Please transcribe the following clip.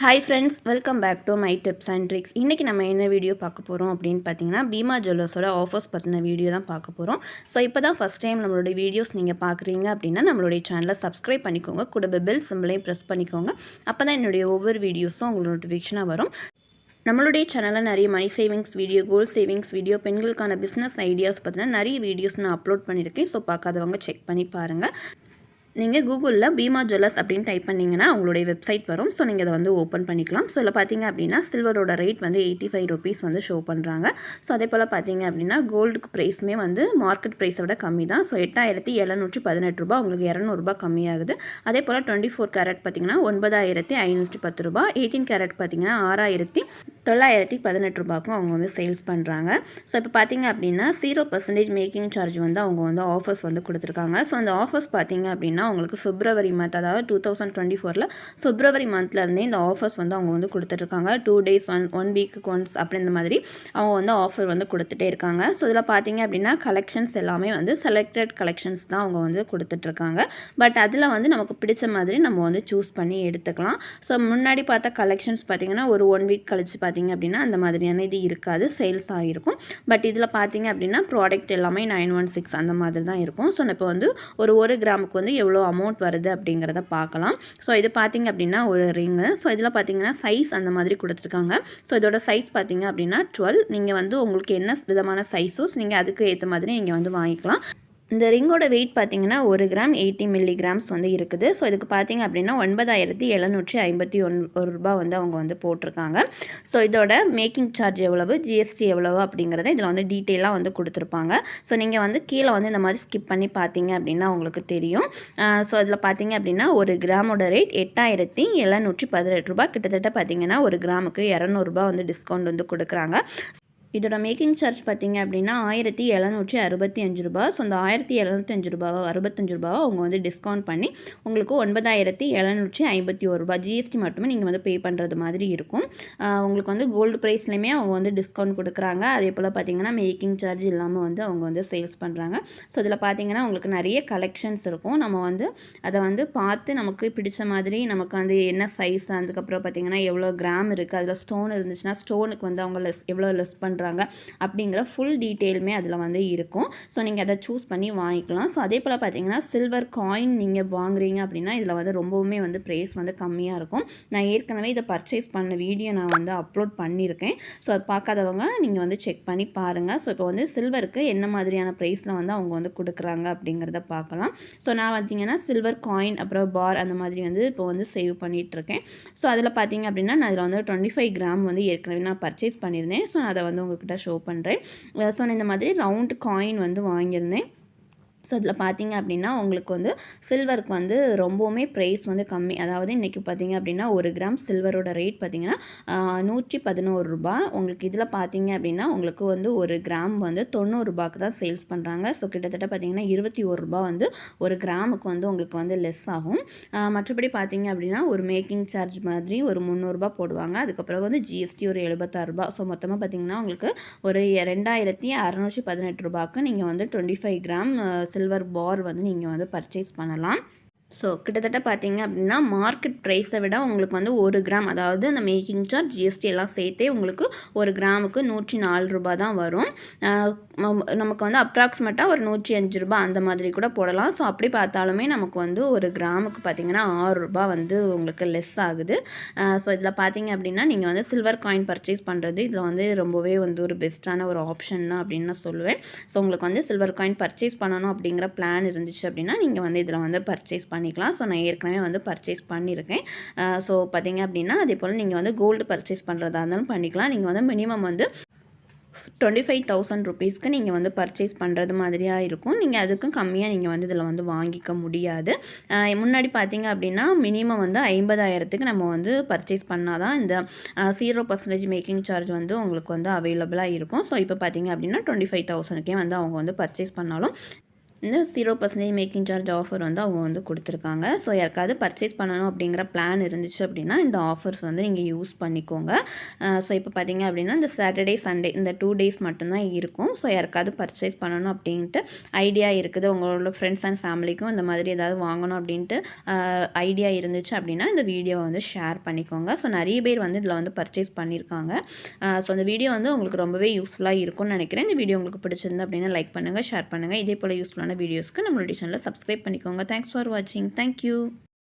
Hi friends, welcome back to my tips and tricks. இன்றைக்கி நம்ம என்ன வீடியோ பார்க்க போகிறோம் அப்படின்னு பார்த்தீங்கன்னா, பீமா ஜுவல்லர்ஸோட ஆஃபர்ஸ் பற்றின வீடியோ தான் பார்க்க போகிறோம். ஸோ இப்போ தான் ஃபஸ்ட் டைம் நம்மளுடைய வீடியோஸ் நீங்கள் பார்க்குறீங்க அப்படின்னா நம்மளுடைய சேனலை சப்ஸ்கிரைப் பண்ணிக்கோங்க. கூட பெல் சிம்பிளையும் ப்ரெஸ் பண்ணிக்கோங்க. அப்போ தான் என்னுடைய ஒவ்வொரு வீடியோஸும் உங்களுக்கு நோட்டிஃபிகேஷனாக வரும். நம்மளுடைய சேனலில் நிறைய money savings video, gold savings video, பெண்களுக்கான பிஸ்னஸ் ஐடியாஸ் பற்றின நிறைய வீடியோஸ் நான் அப்லோட் பண்ணியிருக்கேன். ஸோ பார்க்காதவங்க செக் பண்ணி பாருங்கள். நீங்கள் கூகுளில் பீமா ஜுவல்லர்ஸ் அப்படின்னு டைப் பண்ணிங்கன்னா அவங்களுடைய வெப்சைட் வரும். ஸோ நீங்கள் அதை வந்து ஓப்பன் பண்ணிக்கலாம். ஸோ இதில் பார்த்தீங்க அப்படின்னா சில்வரோட ரேட் வந்து 85 ருபீஸ் வந்து ஷோ பண்ணுறாங்க. ஸோ அதே போல் பார்த்தீங்க அப்படின்னா கோல்டுக்கு ப்ரைஸுமே வந்து மார்க்கெட் ப்ரைஸை விட கம்மி தான். ஸோ 8718 ரூபா, உங்களுக்கு 200 ரூபா கம்மியாகுது. அதே போல் 24 கேரட் பார்த்தீங்கன்னா 9510 ரூபா, 18 கேரட் பார்த்தீங்கன்னா 6918 ரூபாய்க்கும் அவங்க வந்து சேல்ஸ் பண்ணுறாங்க. ஸோ இப்போ பார்த்தீங்க அப்படின்னா 0% மேக்கிங் சார்ஜ் வந்து அவங்க வந்து ஆஃபர்ஸ் வந்து கொடுத்துருக்காங்க. ஸோ அந்த ஆஃபர்ஸ் பார்த்தீங்க அப்படின்னா உங்களுக்கு பிப்ரவரி மந்த், அதாவது 2024 பிப்ரவரி மந்த்லேருந்தே இந்த ஆஃபர்ஸ் வந்து அவங்க வந்து கொடுத்துட்ருக்காங்க. 2 டேஸ் ஒன் வீக்குக்கு ஒன்ஸ் அப்படி இந்த மாதிரி அவங்க வந்து ஆஃபர் வந்து கொடுத்துட்டே இருக்காங்க. ஸோ இதில் பார்த்தீங்க அப்படின்னா கலெக்ஷன்ஸ் எல்லாமே வந்து செலக்டட் கலெக்ஷன்ஸ் தான் அவங்க வந்து கொடுத்துட்ருக்காங்க. பட் அதில் வந்து நமக்கு பிடிச்ச மாதிரி நம்ம வந்து சூஸ் பண்ணி எடுத்துக்கலாம். ஸோ முன்னாடி பார்த்த கலெக்ஷன்ஸ் பார்த்தீங்கன்னா ஒரு 1 வீக் கழிச்சு பார்த்தீங்க அப்படின்னா அந்த மாதிரியான இது இருக்காது, சேல்ஸ் ஆகிருக்கும். பட் இதில் பார்த்தீங்க அப்படின்னா ப்ராடக்ட் எல்லாமே 916 அந்த மாதிரி தான் இருக்கும். ஸோ இப்போ வந்து ஒரு கிராமுக்கு வந்து எவ்வளோ அமௌண்ட் வருது அப்படிங்கிறத பார்க்கலாம். ஸோ இது பார்த்தீங்க அப்படின்னா ஒரு ரிங்கு. ஸோ இதில் பார்த்தீங்கன்னா சைஸ் அந்த மாதிரி கொடுத்துருக்காங்க. ஸோ இதோட சைஸ் பார்த்தீங்க அப்படின்னா 12. நீங்கள் வந்து உங்களுக்கு என்ன விதமான சைஸோஸ் நீங்கள் அதுக்கு ஏற்ற மாதிரி நீங்கள் வந்து வாங்கிக்கலாம். இந்த ரிங்கோட வெயிட் பார்த்தீங்கன்னா 1 கிராம் 80 மில்லிகிராம்ஸ் வந்து இருக்குது. ஸோ இதுக்கு பார்த்தீங்க அப்படின்னா 9751 ரூபா வந்து அவங்க வந்து போட்டிருக்காங்க. ஸோ இதோட மேக்கிங் சார்ஜ் எவ்வளவு, ஜிஎஸ்டி எவ்வளவு அப்படிங்கிறத இதில் வந்து டீட்டெயிலாக வந்து கொடுத்துருப்பாங்க. ஸோ நீங்கள் வந்து கீழே வந்து இந்த மாதிரி ஸ்கிப் பண்ணி பார்த்தீங்க அப்படின்னா உங்களுக்கு தெரியும். ஸோ இதில் பார்த்தீங்க அப்படின்னா 1 கிராமோட ரேட் 8718 ரூபா, கிட்டத்தட்ட பார்த்தீங்கன்னா 1 கிராமுக்கு 200 ரூபா வந்து டிஸ்கவுண்ட் வந்து கொடுக்குறாங்க. இதோட மேக்கிங் சார்ஜ் பார்த்தீங்க அப்படின்னா 1765 ரூபா. ஸோ அந்த 1765 ரூபாவோ 65 ரூபாவோ அவங்க வந்து டிஸ்கவுண்ட் பண்ணி உங்களுக்கு 9751 ரூபா ஜிஎஸ்டி மட்டுமே நீங்கள் வந்து பே பண்ணுறது மாதிரி இருக்கும். உங்களுக்கு வந்து கோல்டு ப்ரைஸ்லையுமே அவங்க வந்து டிஸ்கவுண்ட் கொடுக்குறாங்க. அதே போல் பார்த்தீங்கன்னா மேக்கிங் சார்ஜ் இல்லாமல் வந்து அவங்க வந்து சேல்ஸ் பண்ணுறாங்க. ஸோ இதில் பார்த்தீங்கன்னா உங்களுக்கு நிறைய கலெக்ஷன்ஸ் இருக்கும். நம்ம வந்து அதை வந்து பார்த்து நமக்கு பிடிச்ச மாதிரி நமக்கு வந்து என்ன சைஸ், அதுக்கப்புறம் பார்த்தீங்கன்னா எவ்வளோ கிராம் இருக்குது, அதில் ஸ்டோன் இருந்துச்சுன்னா ஸ்டோனுக்கு வந்து அவங்க எவ்வளோ லெஸ் பண்ணுறாங்க அப்படிங்கிற ஃபுல் டீட்டெயிலுமே அதில் வந்து இருக்கும். ஸோ நீங்கள் அதை சூஸ் பண்ணி வாங்கிக்கலாம். ஸோ அதே போல் பார்த்தீங்கன்னா சில்வர் காயின் நீங்கள் வாங்குறீங்க அப்படின்னா இதில் வந்து ரொம்பவுமே வந்து ப்ரைஸ் வந்து கம்மியாக இருக்கும். நான் ஏற்கனவே இதை பர்ச்சேஸ் பண்ண வீடியோ நான் வந்து அப்லோட் பண்ணியிருக்கேன். ஸோ அது பார்க்காதவங்க நீங்கள் வந்து செக் பண்ணி பாருங்கள். ஸோ இப்போ வந்து சில்வருக்கு என்ன மாதிரியான ப்ரைஸில் வந்து அவங்க வந்து கொடுக்குறாங்க அப்படிங்கிறத பார்க்கலாம். ஸோ நான் பார்த்தீங்கன்னா சில்வர் காயின் அப்புறம் பார் அந்த மாதிரி வந்து இப்போ வந்து சேவ் பண்ணிகிட்ருக்கேன். ஸோ அதில் பார்த்தீங்க அப்படின்னா நான் இதில் வந்து 25 கிராம் வந்து ஏற்கனவே நான் பர்ச்சேஸ் பண்ணியிருந்தேன். ஸோ நான் அதை வந்து உங்கள்கிட்ட ஷோ பண்ணுறேன். ஸோ நான் இந்த மாதிரி ரவுண்ட் காயின் வந்து வாங்கியிருந்தேன். ஸோ இதில் பார்த்தீங்க அப்படின்னா உங்களுக்கு வந்து சில்வருக்கு வந்து ரொம்பவுமே ப்ரைஸ் வந்து கம்மி. அதாவது இன்றைக்கி பார்த்தீங்க அப்படின்னா 1 கிராம் சில்வரோட ரேட் பார்த்தீங்கன்னா 111 ரூபா. உங்களுக்கு இதில் பார்த்தீங்க அப்படின்னா உங்களுக்கு வந்து 1 கிராம் வந்து 90 ரூபாய்க்கு தான் சேல்ஸ் பண்ணுறாங்க. ஸோ கிட்டத்தட்ட பார்த்தீங்கன்னா 21 ரூபா வந்து 1 கிராமுக்கு வந்து உங்களுக்கு வந்து லெஸ் ஆகும். மற்றபடி பார்த்தீங்க அப்படின்னா ஒரு மேக்கிங் சார்ஜ் மாதிரி ஒரு 300 ரூபா போடுவாங்க. அதுக்கப்புறம் வந்து ஜிஎஸ்டி ஒரு 76 ரூபா. ஸோ மொத்தமாக பார்த்தீங்கன்னா உங்களுக்கு ஒரு 2618 ரூபாய்க்கு நீங்கள் வந்து 25 கிராம் சில்வர் பார் வந்து நீங்கள் வந்து பர்ச்சேஸ் பண்ணலாம். ஸோ கிட்டத்தட்ட பார்த்தீங்க அப்படின்னா மார்க்கெட் ப்ரைஸை விட உங்களுக்கு வந்து 1 கிராம், அதாவது அந்த மேக்கிங் சார்ஜ் ஜிஎஸ்டி எல்லாம் சேர்த்தே உங்களுக்கு 1 கிராமுக்கு 104 ரூபா தான் வரும். நமக்கு வந்து அப்ராக்சிமேட்டாக ஒரு 105 ரூபா அந்த மாதிரி கூட போடலாம். ஸோ அப்படி பார்த்தாலுமே நமக்கு வந்து 1 கிராமுக்கு பார்த்தீங்கன்னா 6 ரூபா வந்து உங்களுக்கு லெஸ் ஆகுது. ஸோ இதில் பார்த்தீங்க அப்படின்னா நீங்கள் வந்து சில்வர் காயின் பர்ச்சேஸ் பண்ணுறது இதில் வந்து ரொம்பவே வந்து ஒரு பெஸ்ட்டான ஒரு ஆப்ஷன் தான் அப்படின்னு நான் சொல்லுவேன். ஸோ உங்களுக்கு வந்து சில்வர் காயின் பர்ச்சேஸ் பண்ணணும் அப்படிங்கிற பிளான் இருந்துச்சு அப்படின்னா நீங்கள் வந்து இதில் வந்து பர்ச்சேஸ் பண்ணிக்கலாம். ஸோ நான் ஏற்கனவே வந்து பர்ச்சேஸ் பண்ணியிருக்கேன். ஸோ பார்த்தீங்க அப்படின்னா அதே போல் நீங்கள் வந்து கோல்டு பர்ச்சேஸ் பண்ணுறதா இருந்தாலும் பண்ணிக்கலாம். நீங்கள் வந்து மினிமம் வந்து 25,000 ருபீஸ்க்கு நீங்கள் வந்து பர்ச்சேஸ் பண்ணுறது மாதிரியாக இருக்கும். நீங்கள் அதுக்கும் கம்மியாக நீங்கள் வந்து இதில் வந்து வாங்கிக்க முடியாது. முன்னாடி பார்த்தீங்க அப்படின்னா மினிமம் வந்து 50,000க்கு நம்ம வந்து பர்ச்சேஸ் பண்ணால் தான் இந்த 0% மேக்கிங் சார்ஜ் வந்து உங்களுக்கு வந்து அவைலபிளாக இருக்கும். ஸோ இப்போ பார்த்தீங்க அப்படின்னா 25,000க்கே வந்து அவங்க வந்து பர்ச்சேஸ் பண்ணாலும் இந்த 0% மேக்கிங் சார்ஜ் ஆஃபர் வந்து அவங்க வந்து கொடுத்துருக்காங்க. ஸோ யாருக்காவது பர்ச்சேஸ் பண்ணணும் அப்படிங்கிற பிளான் இருந்துச்சு அப்படின்னா இந்த ஆஃபர்ஸ் வந்து நீங்கள் யூஸ் பண்ணிக்கோங்க. ஸோ இப்போ பார்த்தீங்க அப்படின்னா இந்த சாட்டர்டே, சண்டே இந்த 2 டேஸ் மட்டும்தான் இருக்கும். ஸோ யாருக்காவது பர்ச்சேஸ் பண்ணணும் அப்படின்ட்டு ஐடியா இருக்குது, உங்களோட ஃப்ரெண்ட்ஸ் அண்ட் ஃபேமிலிக்கும் இந்த மாதிரி ஏதாவது வாங்கணும் அப்படின்ட்டு ஐடியா இருந்துச்சு அப்படின்னா இந்த வீடியோவை வந்து ஷேர் பண்ணிக்கோங்க. ஸோ நிறைய பேர் வந்து இதில் வந்து பர்ச்சேஸ் பண்ணியிருக்காங்க. ஸோ இந்த வீடியோ வந்து உங்களுக்கு ரொம்பவே யூஸ்ஃபுல்லாக இருக்கும்னு நினைக்கிறேன். இந்த வீடியோ உங்களுக்கு பிடிச்சிருந்து அப்படின்னா லைக் பண்ணுங்கள், ஷேர் பண்ணுங்கள். இதே போல் யூஸ்ஃபுல்லான வீடியோஸ்க்கு நம்மளுடைய சேனலை சப்ஸ்கிரைப் பண்ணிக்கோங்க. தேங்க்ஸ் ஃபார் வாட்சிங். தேங்க்யூ.